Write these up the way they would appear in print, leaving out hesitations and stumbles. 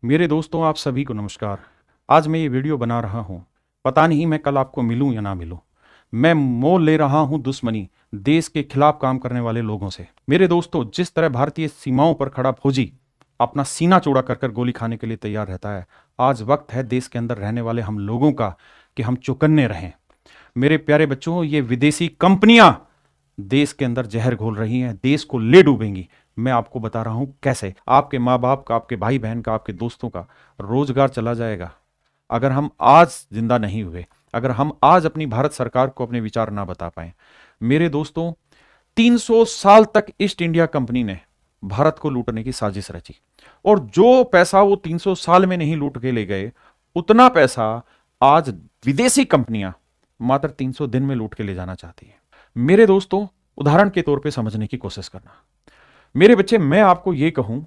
मेरे दोस्तों, आप सभी को नमस्कार। आज मैं ये वीडियो बना रहा हूँ। पता नहीं मैं कल आपको मिलूँ या ना मिलूँ। मैं मोल ले रहा हूँ दुश्मनी देश के खिलाफ काम करने वाले लोगों से। मेरे दोस्तों, जिस तरह भारतीय सीमाओं पर खड़ा फौजी अपना सीना चौड़ा कर कर गोली खाने के लिए तैयार रहता है, आज वक्त है देश के अंदर रहने वाले हम लोगों का कि हम चौकन्ने रहें। मेरे प्यारे बच्चों, ये विदेशी कंपनियां देश के अंदर जहर घोल रही हैं, देश को ले डूबेंगी। मैं आपको बता रहा हूं कैसे। आपके माँ बाप का, आपके भाई बहन का, आपके दोस्तों का रोजगार चला जाएगा अगर हम आज जिंदा नहीं हुए, अगर हम आज अपनी भारत सरकार को अपने विचार ना बता पाए। मेरे दोस्तों, 300 साल तक ईस्ट इंडिया कंपनी ने भारत को लूटने की साजिश रची, और जो पैसा वो 300 साल में नहीं लूट के ले गए, उतना पैसा आज विदेशी कंपनियां मात्र 300 दिन में लूट के ले जाना चाहती है। मेरे दोस्तों, उदाहरण के तौर पे समझने की कोशिश करना। मेरे बच्चे, मैं आपको यह कहूं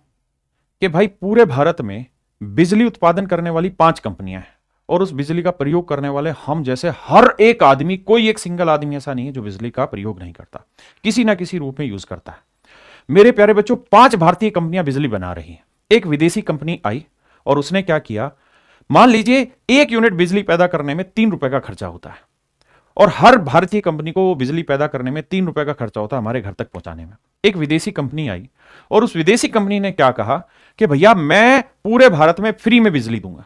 कि भाई पूरे भारत में बिजली उत्पादन करने वाली 5 कंपनियां हैं, और उस बिजली का प्रयोग करने वाले हम जैसे हर एक आदमी, कोई एक सिंगल आदमी ऐसा नहीं है जो बिजली का प्रयोग नहीं करता, किसी ना किसी रूप में यूज करता है। मेरे प्यारे बच्चों, 5 भारतीय कंपनियां बिजली बना रही हैं। एक विदेशी कंपनी आई और उसने क्या किया, मान लीजिए 1 यूनिट बिजली पैदा करने में 3 रुपए का खर्चा होता है, और हर भारतीय कंपनी को बिजली पैदा करने में 3 रुपए का खर्चा होता है हमारे घर तक पहुंचाने में। एक विदेशी कंपनी आई और उस विदेशी कंपनी ने क्या कहा कि भैया मैं पूरे भारत में फ्री में बिजली दूंगा।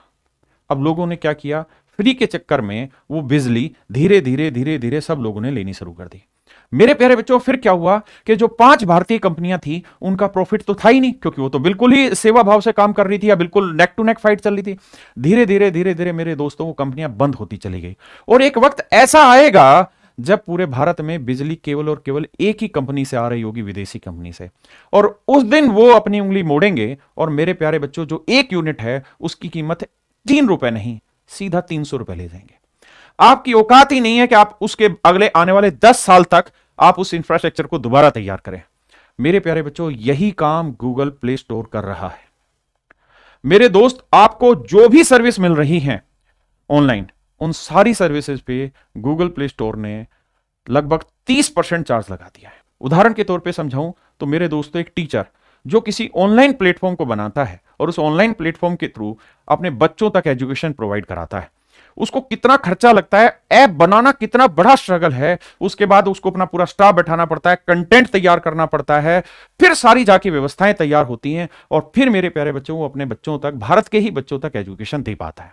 अब लोगों ने क्या किया, फ्री के चक्कर में वो बिजली धीरे धीरे धीरे धीरे सब लोगों ने लेनी शुरू कर दी। मेरे प्यारे बच्चों, फिर क्या हुआ कि जो 5 भारतीय कंपनियां थी उनका प्रॉफिट तो था ही नहीं, क्योंकि वो तो बिल्कुल ही सेवा भाव से काम कर रही थी, या बिल्कुल नेक टू नेक फाइट चल रही थी। धीरे धीरे धीरे धीरे मेरे दोस्तों, वो कंपनियां बंद होती चली गई, और एक वक्त ऐसा आएगा जब पूरे भारत में बिजली केवल और केवल एक ही कंपनी से आ रही होगी, विदेशी कंपनी से। और उस दिन वो अपनी उंगली मोड़ेंगे, और मेरे प्यारे बच्चों, जो 1 यूनिट है उसकी कीमत 3 रुपए नहीं, सीधा 300 रुपए ले जाएंगे। आपकी औकात ही नहीं है कि आप उसके अगले आने वाले 10 साल तक आप उस इंफ्रास्ट्रक्चर को दोबारा तैयार करें। मेरे प्यारे बच्चों, यही काम गूगल प्ले स्टोर कर रहा है। मेरे दोस्त, आपको जो भी सर्विस मिल रही है ऑनलाइन, उन सारी सर्विसेज पे गूगल प्ले स्टोर ने लगभग 30% चार्ज लगा दिया है। उदाहरण के तौर पे समझाऊं तो मेरे दोस्तों, एक टीचर जो किसी ऑनलाइन प्लेटफॉर्म को बनाता है और उस ऑनलाइन प्लेटफॉर्म के थ्रू अपने बच्चों तक एजुकेशन प्रोवाइड कराता है, उसको कितना खर्चा लगता है, ऐप बनाना कितना बड़ा स्ट्रगल है, उसके बाद उसको अपना पूरा स्टाफ बैठाना पड़ता है, कंटेंट तैयार करना पड़ता है, फिर सारी जाके व्यवस्थाएं तैयार होती हैं, और फिर मेरे प्यारे बच्चों, वो अपने बच्चों तक, भारत के ही बच्चों तक एजुकेशन दे पाता है।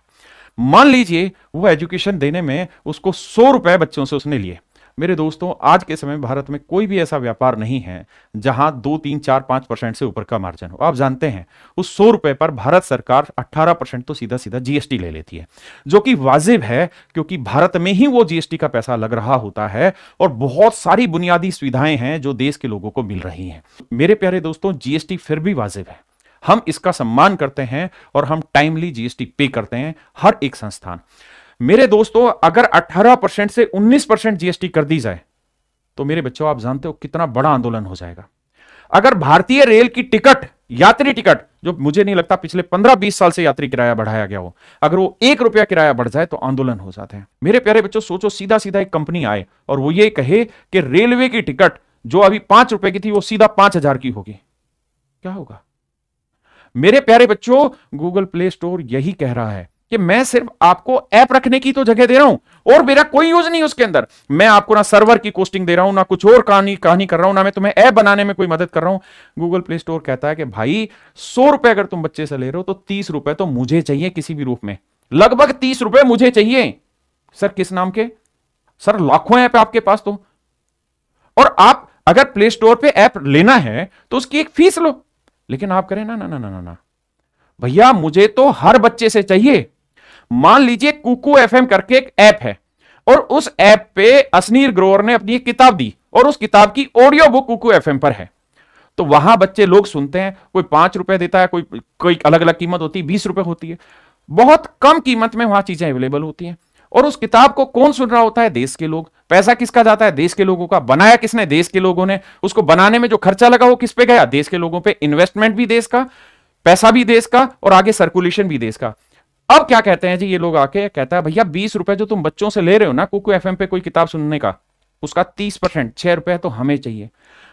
मान लीजिए वो एजुकेशन देने में उसको 100 रुपए बच्चों से उसने लिए। मेरे दोस्तों, आज के समय में भारत में कोई भी ऐसा व्यापार नहीं है जहां 2, 3, 4, 5% से ऊपर का मार्जिन हो। आप जानते हैं उस 100 रुपए पर भारत सरकार 18% तो सीधा सीधा जीएसटी ले लेती है, जो कि वाजिब है, क्योंकि भारत में ही वो जीएसटी का पैसा लग रहा होता है, और बहुत सारी बुनियादी सुविधाएं हैं जो देश के लोगों को मिल रही हैं। मेरे प्यारे दोस्तों, जीएसटी फिर भी वाजिब है, हम इसका सम्मान करते हैं, और हम टाइमली जीएसटी पे करते हैं, हर एक संस्थान। मेरे दोस्तों, अगर 18% से 19% जीएसटी कर दी जाए तो मेरे बच्चों, आप जानते हो कितना बड़ा आंदोलन हो जाएगा। अगर भारतीय रेल की टिकट, यात्री टिकट, जो मुझे नहीं लगता पिछले 15-20 साल से यात्री किराया बढ़ाया गया हो, अगर वो 1 रुपया किराया बढ़ जाए तो आंदोलन हो जाते हैं। मेरे प्यारे बच्चों, सोचो, सीधा सीधा एक कंपनी आए और वो ये कहे कि रेलवे की टिकट जो अभी 5 रुपए की थी वो सीधा 5,000 की होगी, क्या होगा? मेरे प्यारे बच्चों, गूगल प्ले स्टोर यही कह रहा है कि मैं सिर्फ आपको ऐप रखने की तो जगह दे रहा हूं, और मेरा कोई यूज नहीं उसके अंदर। मैं आपको ना सर्वर की कोस्टिंग दे रहा हूं, ना कुछ और कहानी कर रहा हूं, ना मैं तुम्हें ऐप बनाने में कोई मदद कर रहा हूं। गूगल प्ले स्टोर कहता है कि भाई 100 रुपए अगर तुम बच्चे से ले रहे हो तो 30 रुपए तो मुझे चाहिए किसी भी रूप में, लगभग 30 रुपए मुझे चाहिए। सर किस नाम के? सर लाखों ऐप आपके पास तो, और आप अगर प्ले स्टोर पे ऐप लेना है तो उसकी एक फीस लो, लेकिन आप करें ना ना ना ना ना ना भैया, मुझे तो हर बच्चे से चाहिए। मान लीजिए कुकू एफएम करके एक ऐप है, और उस ऐप पे असनीर ग्रोवर ने अपनी एक किताब दी, और उस किताब की ऑडियो बुक कुकू एफएम पर है, तो वहां बच्चे लोग सुनते हैं। कोई 5 रुपए देता है, कोई कोई अलग अलग कीमत होती है, 20 रुपए होती है, बहुत कम कीमत में वहां चीजें अवेलेबल होती हैं। और उस किताब को कौन सुन रहा होता है? देश के लोग। पैसा किसका जाता है? देश के लोगों का। बनाया किसने? देश के लोगों ने। उसको बनाने में जो खर्चा लगा वो किस पे गया? देश के लोगों पे। इन्वेस्टमेंट भी देश का, पैसा भी देश का, और आगे सर्कुलेशन भी देश का। अब क्या कहते हैं जी ये लोग आके, कहता है भैया 20 रुपए जो तुम बच्चों से ले रहे हो ना कुकू एफएम पे कोई किताब सुनने का, उसका 30%, 6 रुपए तो हमें चाहिए।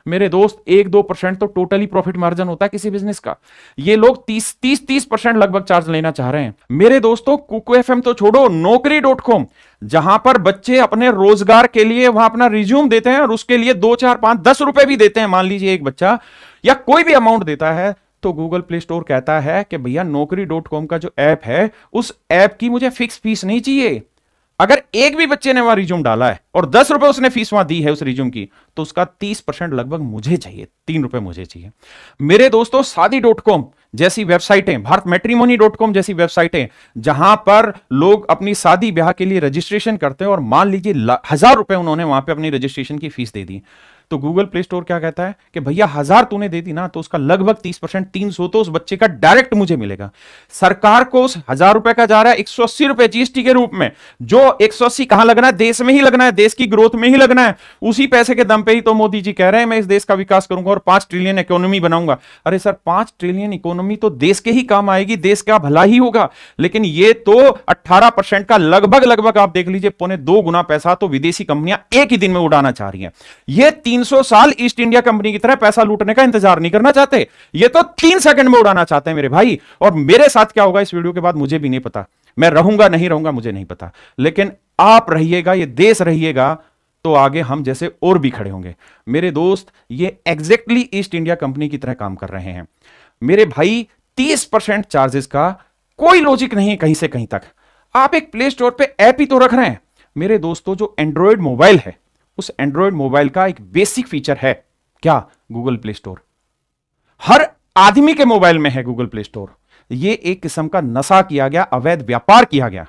मेरे दोस्त 1-2% तो टोटली प्रॉफिट मार्जिन होता है किसी बिजनेस का। ये लोग 30% लगभग चार्ज लेना चाह रहे हैं। मेरे दोस्तों कुकू एफएम तो छोड़ो, नौकरी.com, जहां पर बच्चे अपने रोजगार के लिए वहां अपना रिज्यूम देते हैं और उसके लिए 2, 4, 5, 10 रुपए भी देते हैं, मान लीजिए एक बच्चा या कोई भी अमाउंट देता है, तो गूगल प्ले स्टोर कहता है कि भैया नौकरी.com का जो ऐप है उस ऐप की मुझे फिक्स फीस नहीं चाहिए। अगर एक भी बच्चे ने वहां रिज्यूम डाला है और 10 रुपए उसने फीस वहां दी है उस रिज्यूम की, तो उसका 30% लगभग मुझे चाहिए, 3 रुपए मुझे चाहिए। मेरे दोस्तों शादी.com जैसी वेबसाइटें, भारत मैट्रिमोनी.com जैसी वेबसाइटें, जहां पर लोग अपनी शादी ब्याह के लिए रजिस्ट्रेशन करते हैं और मान लीजिए 1000 रुपए उन्होंने वहां पे अपनी रजिस्ट्रेशन की फीस दे दी, तो गूगल प्ले स्टोर क्या कहता है कि भैया 1000 तूने दे दी ना, तो उसका लगभग 30%, 300 तो उस बच्चे का डायरेक्ट मुझे मिलेगा। सरकार को उस 1000 रुपए का जा रहा है 180 रुपए जीएसटी के रूप में, जो 180 कहां लगना है, देश में ही लगना है, देश की ग्रोथ में ही लगना है। उसी पैसे के दम पे ही तो मोदी जी कह रहे हैं मैं इस देश का विकास करूंगा और 5 ट्रिलियन इकोनॉमी बनाऊंगा। अरे सर, 5 ट्रिलियन इकोनॉमी तो देश के ही काम आएगी, देश का भला ही होगा, लेकिन ये तो 18% का लगभग आप देख लीजिए 2.25 गुना पैसा तो विदेशी कंपनियां एक ही दिन में उड़ाना चाह रही हैं। ये 300 साल ईस्ट इंडिया कंपनी की तरह पैसा लूटने का इंतजार नहीं करना चाहते, ये तो 3 सेकंड में उड़ाना चाहते हैं मेरे भाई। और मेरे साथ क्या होगा इस वीडियो के बाद मुझे भी नहीं पता, मैं रहूंगा नहीं रहूंगा मुझे नहीं पता, लेकिन आप रहिएगा, ये देश रहिएगा, तो आगे हम जैसे और भी खड़े होंगे। मेरे दोस्त, ये एग्जैक्टली ईस्ट इंडिया कंपनी की तरह काम कर रहे हैं मेरे भाई। 30% चार्जेस का कोई लॉजिक नहीं है कहीं से कहीं तक। आप एक प्ले स्टोर पे ऐप ही तो रख रहे हैं मेरे दोस्तों। जो एंड्रॉयड मोबाइल है, उस एंड्रॉयड मोबाइल का एक बेसिक फीचर है क्या? Google play store. हर आदमी के मोबाइल में है गूगल प्ले स्टोर। यह एक किस्म का नशा किया गया, अवैध व्यापार किया गया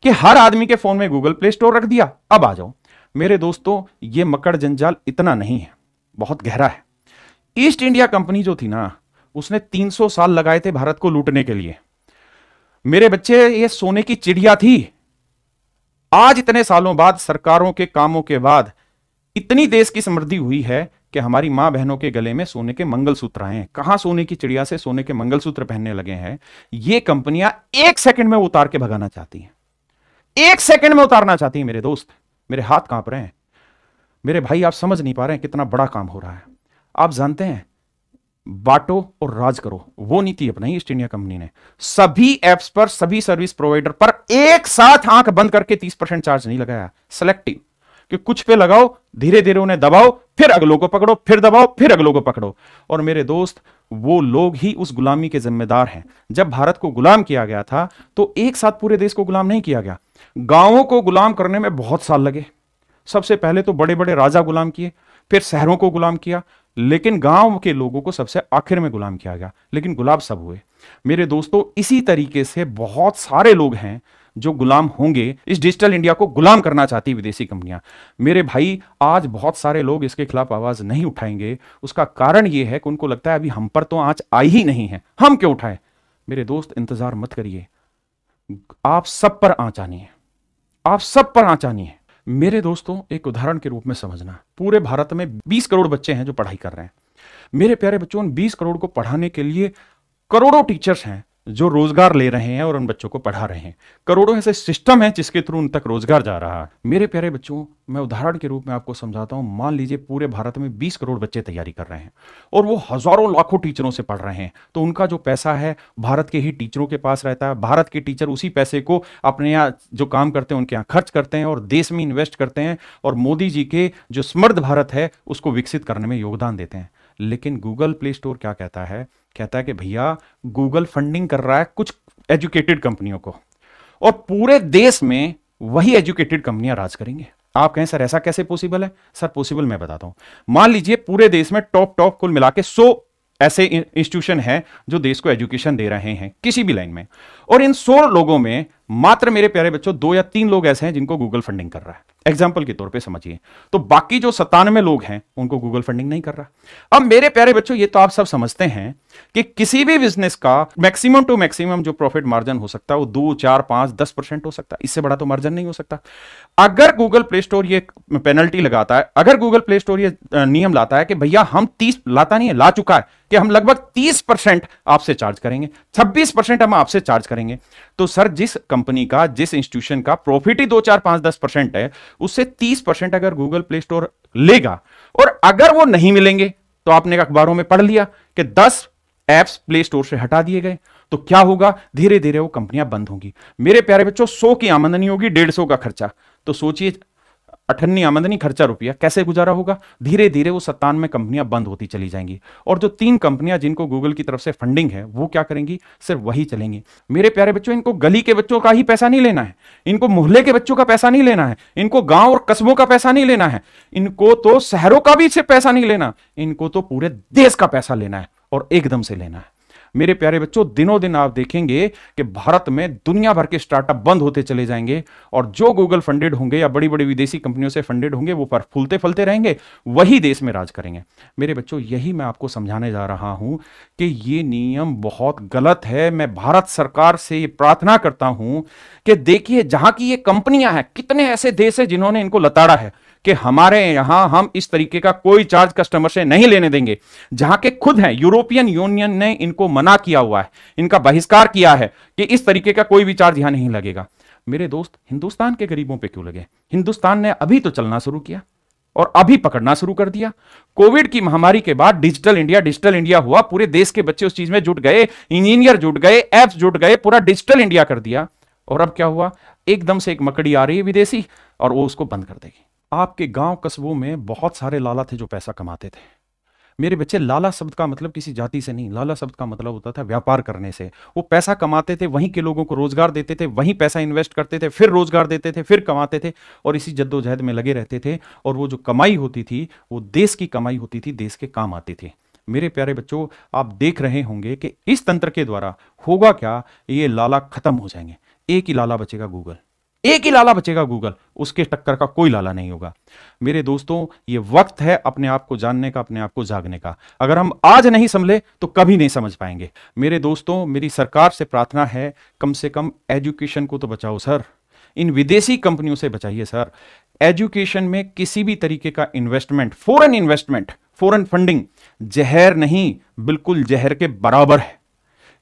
कि हर आदमी के फोन में गूगल प्ले स्टोर रख दिया। अब आ जाओ मेरे दोस्तों, यह मकड़ जंजाल इतना नहीं है, बहुत गहरा है। ईस्ट इंडिया कंपनी जो थी ना, उसने 300 साल लगाए थे भारत को लूटने के लिए। मेरे बच्चे, ये सोने की चिड़िया थी। आज इतने सालों बाद, सरकारों के कामों के बाद, इतनी देश की समृद्धि हुई है कि हमारी मां बहनों के गले में सोने के मंगलसूत्र आए हैं। कहां सोने की चिड़िया से सोने के मंगलसूत्र पहनने लगे हैं। ये कंपनियां 1 सेकंड में उतार के भगाना चाहती हैं, 1 सेकंड में उतारना चाहती हैं मेरे दोस्त। मेरे हाथ कांप रहे हैं मेरे भाई, आप समझ नहीं पा रहे हैं कितना बड़ा काम हो रहा है। आप जानते हैं, बांटो और राज करो, वो नीति अपनाई ईस्ट इंडिया कंपनी ने। सभी एप्स पर, सभी सर्विस प्रोवाइडर पर एक साथ आंख बंद करके 30% चार्ज नहीं लगाया, सिलेक्टिव, कि कुछ पे लगाओ, धीरे धीरे उन्हें दबाओ, फिर अगलों को पकड़ो, फिर दबाओ, फिर अगलों को पकड़ो। और मेरे दोस्त, वो लोग ही उस गुलामी के जिम्मेदार हैं। जब भारत को गुलाम किया गया था तो एक साथ पूरे देश को गुलाम नहीं किया गया। गांवों को गुलाम करने में बहुत साल लगे। सबसे पहले तो बड़े बड़े राजा गुलाम किए, फिर शहरों को गुलाम किया, लेकिन गांव के लोगों को सबसे आखिर में गुलाम किया गया। लेकिन गुलाम सब हुए मेरे दोस्तों। इसी तरीके से बहुत सारे लोग हैं जो गुलाम होंगे। इस डिजिटल इंडिया को गुलाम करना चाहती विदेशी कंपनियां। मेरे भाई, आज बहुत सारे लोग इसके खिलाफ आवाज नहीं उठाएंगे। उसका कारण यह है कि उनको लगता है अभी हम पर तो आंच आई ही नहीं है, हम क्यों उठाएं। मेरे दोस्त, इंतजार मत करिए, आप सब पर आंच आनी है, आप सब पर आंच आनी है। मेरे दोस्तों, एक उदाहरण के रूप में समझना, पूरे भारत में 20 करोड़ बच्चे हैं जो पढ़ाई कर रहे हैं। मेरे प्यारे बच्चों, उन 20 करोड़ को पढ़ाने के लिए करोड़ों टीचर्स हैं जो रोजगार ले रहे हैं और उन बच्चों को पढ़ा रहे हैं। करोड़ों ऐसे सिस्टम है जिसके थ्रू उन तक रोजगार जा रहा है। मेरे प्यारे बच्चों, मैं उदाहरण के रूप में आपको समझाता हूं। मान लीजिए पूरे भारत में 20 करोड़ बच्चे तैयारी कर रहे हैं और वो हजारों लाखों टीचरों से पढ़ रहे हैं, तो उनका जो पैसा है भारत के ही टीचरों के पास रहता है। भारत के टीचर उसी पैसे को अपने यहाँ जो काम करते हैं उनके यहाँ खर्च करते हैं और देश में इन्वेस्ट करते हैं और मोदी जी के जो समृद्ध भारत है उसको विकसित करने में योगदान देते हैं। लेकिन गूगल प्ले स्टोर क्या कहता है? कहता है कि भैया, गूगल फंडिंग कर रहा है कुछ एजुकेटेड कंपनियों को और पूरे देश में वही एजुकेटेड कंपनियां राज करेंगे। आप कहें सर ऐसा कैसे पॉसिबल है? सर पॉसिबल मैं बताता हूं। मान लीजिए पूरे देश में टॉप कुल मिला के 100 ऐसे इंस्टीट्यूशन हैं जो देश को एजुकेशन दे रहे हैं किसी भी लाइन में, और इन 100 लोगों में मात्र मेरे प्यारे बच्चों 2 या 3 लोग ऐसे हैं जिनको गूगल फंडिंग कर रहा है। एग्जाम्पल के तौर पे समझिए, तो बाकी जो 97 लोग हैं उनको गूगल फंडिंग नहीं कर रहा। अब मेरे प्यारे बच्चों, ये तो आप सब समझते हैं कि किसी भी बिजनेस का मैक्सिमम टू मैक्सिमम जो प्रॉफिट मार्जिन हो सकता है वो 2, 4, 5, 10% हो सकता है। इससे बड़ा तो मार्जिन नहीं हो सकता। अगर गूगल प्ले स्टोर ये पेनल्टी लगाता है, अगर गूगल प्ले स्टोर ये नियम लाता है कि भैया हम 30, लाता नहीं है, ला चुका है कि हम लगभग 30% आपसे चार्ज करेंगे, 26% हम आपसे चार्ज करेंगे, तो सर जिस कंपनी का, जिस इंस्टीट्यूशन का प्रॉफिट ही 2, 4, 5, 10% है, उससे 30% अगर गूगल प्ले स्टोर लेगा। और अगर वो नहीं मिलेंगे तो आपने अखबारों में पढ़ लिया कि 10 एप्स प्ले स्टोर से हटा दिए गए, तो क्या होगा, धीरे धीरे वो कंपनियां बंद होंगी। मेरे प्यारे बच्चों, 100 की आमदनी होगी, 150 का खर्चा, तो सोचिए 98 आमदनी खर्चा रुपया, कैसे गुजारा होगा। धीरे धीरे वो 97 कंपनियां बंद होती चली जाएंगी, और जो 3 कंपनियां जिनको गूगल की तरफ से फंडिंग है वो क्या करेंगी, सिर्फ वही चलेंगी। मेरे प्यारे बच्चों, इनको गली के बच्चों का ही पैसा नहीं लेना है, इनको मोहल्ले के बच्चों का पैसा नहीं लेना है, इनको गांव और कस्बों का पैसा नहीं लेना है, इनको तो शहरों का भी सिर्फ पैसा नहीं लेना, इनको तो पूरे देश का पैसा लेना है, और एकदम से लेना है। मेरे प्यारे बच्चों, दिनों दिन आप देखेंगे कि भारत में दुनिया भर के स्टार्टअप बंद होते चले जाएंगे, और जो गूगल फंडेड होंगे या बड़ी बड़ी विदेशी कंपनियों से फंडेड होंगे वो पर फूलते फलते रहेंगे, वही देश में राज करेंगे। मेरे बच्चों, यही मैं आपको समझाने जा रहा हूं कि ये नियम बहुत गलत है। मैं भारत सरकार से ये प्रार्थना करता हूं कि देखिए, जहां की ये कंपनियां हैं, कितने ऐसे देश हैं जिन्होंने इनको लताड़ा है कि हमारे यहां हम इस तरीके का कोई चार्ज कस्टमर से नहीं लेने देंगे। जहां के खुद हैं, यूरोपियन यूनियन ने इनको मना किया हुआ है, इनका बहिष्कार किया है कि इस तरीके का कोई भी चार्ज यहां नहीं लगेगा। मेरे दोस्त, हिंदुस्तान के गरीबों पे क्यों लगे? हिंदुस्तान ने अभी तो चलना शुरू किया और अभी पकड़ना शुरू कर दिया। कोविड की महामारी के बाद डिजिटल इंडिया हुआ, पूरे देश के बच्चे उस चीज में जुट गए, इंजीनियर जुट गए, एप्स जुट गए, पूरा डिजिटल इंडिया कर दिया। और अब क्या हुआ, एकदम से एक मकड़ी आ रही है विदेशी और वो उसको बंद कर देगी। आपके गांव कस्बों में बहुत सारे लाला थे जो पैसा कमाते थे। मेरे बच्चे, लाला शब्द का मतलब किसी जाति से नहीं, लाला शब्द का मतलब होता था व्यापार करने से। वो पैसा कमाते थे, वहीं के लोगों को रोजगार देते थे, वहीं पैसा इन्वेस्ट करते थे, फिर रोजगार देते थे, फिर कमाते थे, और इसी जद्दोजहद में लगे रहते थे। और वो जो कमाई होती थी वो देश की कमाई होती थी, देश के काम आती थी। मेरे प्यारे बच्चों, आप देख रहे होंगे कि इस तंत्र के द्वारा होगा क्या, ये लाला खत्म हो जाएंगे। एक ही लाला बचेगा, गूगल। एक ही लाला बचेगा, गूगल। उसके टक्कर का कोई लाला नहीं होगा। मेरे दोस्तों, ये वक्त है अपने आप को जानने का, अपने आप को जागने का। अगर हम आज नहीं समझे तो कभी नहीं समझ पाएंगे। मेरे दोस्तों, मेरी सरकार से प्रार्थना है, कम से कम एजुकेशन को तो बचाओ सर, इन विदेशी कंपनियों से बचाइए सर। एजुकेशन में किसी भी तरीके का इन्वेस्टमेंट, फॉरेन फंडिंग जहर नहीं, बिल्कुल जहर के बराबर है।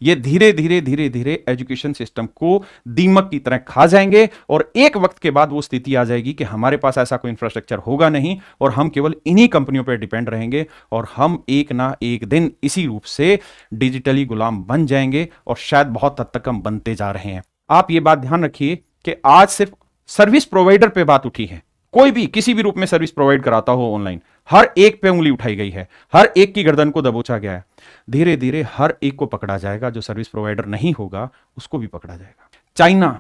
ये धीरे धीरे एजुकेशन सिस्टम को दीमक की तरह खा जाएंगे, और एक वक्त के बाद वो स्थिति आ जाएगी कि हमारे पास ऐसा कोई इंफ्रास्ट्रक्चर होगा नहीं, और हम केवल इन्हीं कंपनियों पर डिपेंड रहेंगे, और हम एक ना एक दिन इसी रूप से डिजिटली गुलाम बन जाएंगे, और शायद बहुत हद तक हम बनते जा रहे हैं। आप ये बात ध्यान रखिए कि आज सिर्फ सर्विस प्रोवाइडर पे बात उठी है। कोई भी किसी भी रूप में सर्विस प्रोवाइड कराता हो ऑनलाइन, हर एक पे उंगली उठाई गई है, हर एक की गर्दन को दबोचा गया है। धीरे धीरे हर एक को पकड़ा जाएगा, जो सर्विस प्रोवाइडर नहीं होगा उसको भी पकड़ा जाएगा। चाइना,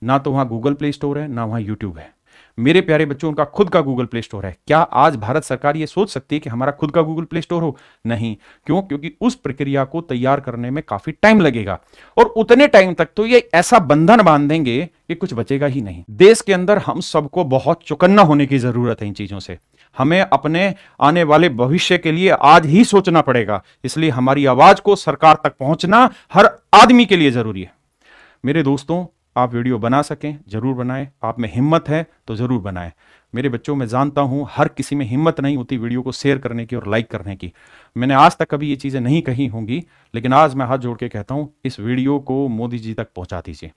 ना तो वहां गूगल प्ले स्टोर है, ना वहां यूट्यूब है। मेरे प्यारे बच्चों, उनका खुद का गूगल प्ले स्टोर है। क्या आज भारत सरकार ये सोच सकती है कि हमारा खुद का गूगल प्ले स्टोर हो? नहीं। क्यों? क्योंकि उस प्रक्रिया को तैयार करने में काफी टाइम लगेगा, और उतने टाइम तक तो ये ऐसा बंधन बांधेंगे कि कुछ बचेगा ही नहीं। देश के अंदर हम सबको बहुत चौकन्ना होने की जरूरत है इन चीजों से। हमें अपने आने वाले भविष्य के लिए आज ही सोचना पड़ेगा। इसलिए हमारी आवाज को सरकार तक पहुंचना हर आदमी के लिए जरूरी है। मेरे दोस्तों, आप वीडियो बना सकें जरूर बनाएं, आप में हिम्मत है तो जरूर बनाएं। मेरे बच्चों, मैं जानता हूं हर किसी में हिम्मत नहीं होती वीडियो को शेयर करने की और लाइक करने की। मैंने आज तक कभी ये चीजें नहीं कही होंगी, लेकिन आज मैं हाथ जोड़ के कहता हूं, इस वीडियो को मोदी जी तक पहुंचा दीजिए।